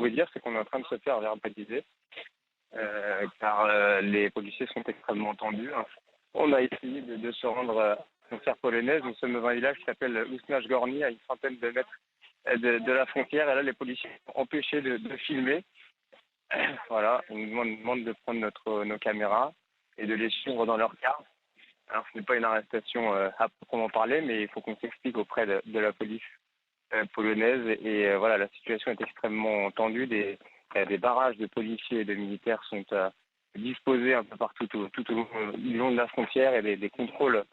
vous dire, c'est qu'on est en train de se faire verbaliser, car les policiers sont extrêmement tendus, hein. On a essayé de se rendre à la frontière polonaise. Nous sommes dans un village qui s'appelle Usnarz Gorny, à une centaine de mètres de la frontière. Et là, les policiers sont empêchés de filmer. Voilà, on nous demande de prendre nos caméras et de les suivre dans leur car. Alors, ce n'est pas une arrestation à proprement parler, mais il faut qu'on s'explique auprès de la police polonaise. Et voilà, la situation est extrêmement tendue. Des barrages de policiers et de militaires sont disposés un peu partout tout au long de la frontière, et des contrôles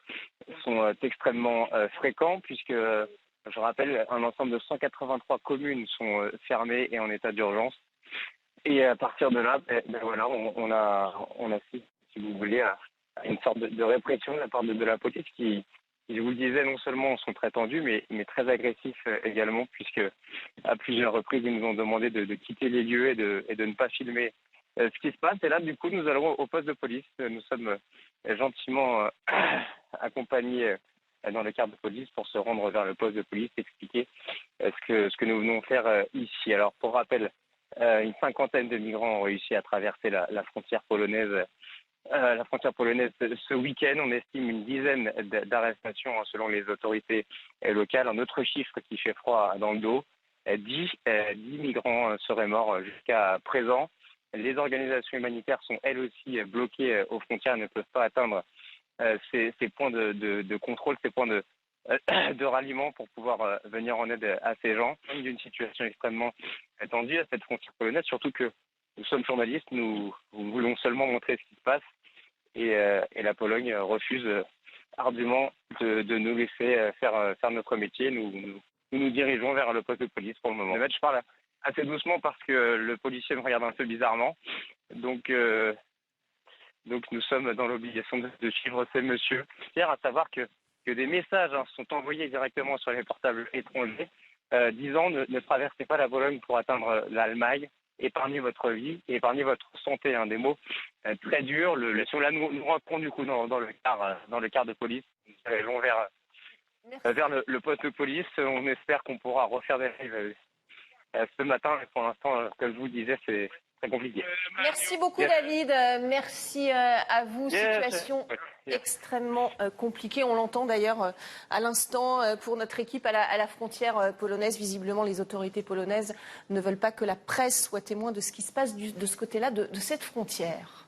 sont extrêmement fréquents, puisque, je rappelle, un ensemble de 183 communes sont fermées et en état d'urgence. Et à partir de là, voilà, on assiste, si vous voulez, à une sorte de répression de la part de la police qui, je vous le disais, non seulement sont très tendus, mais très agressifs également, puisque à plusieurs reprises, ils nous ont demandé de quitter les lieux et de ne pas filmer ce qui se passe. Et là, du coup, nous allons au poste de police. Nous sommes gentiment accompagnés dans le car de police pour se rendre vers le poste de police, expliquer ce que nous venons faire ici. Alors, pour rappel, une cinquantaine de migrants ont réussi à traverser la frontière polonaise. Ce week-end, on estime une dizaine d'arrestations selon les autorités locales. Un autre chiffre qui fait froid dans le dos, 10 migrants seraient morts jusqu'à présent. Les organisations humanitaires sont elles aussi bloquées aux frontières, ne peuvent pas atteindre ces points de contrôle, ces points de ralliement pour pouvoir venir en aide à ces gens. D'une situation extrêmement tendue à cette frontière polonaise, surtout que nous sommes journalistes, nous voulons seulement montrer ce qui se passe, et la Pologne refuse ardument de nous laisser faire notre métier. Nous dirigeons vers le poste de police pour le moment. Je parle assez doucement parce que le policier me regarde un peu bizarrement. Donc nous sommes dans l'obligation de suivre ces messieurs. À savoir que des messages sont envoyés directement sur les portables étrangers disant ne traversez pas la Pologne pour atteindre l'Allemagne, épargnez votre vie et épargnez votre santé. Des mots très durs. Là, nous rentrons du coup dans le car de police. Nous allons vers le poste de police. On espère qu'on pourra refaire des lives ce matin. Et pour l'instant, comme je vous le disais, c'est très compliqué. Merci beaucoup, David. Merci à vous. Situation extrêmement compliquée. On l'entend d'ailleurs à l'instant pour notre équipe à la frontière polonaise. Visiblement, les autorités polonaises ne veulent pas que la presse soit témoin de ce qui se passe de ce côté-là de cette frontière.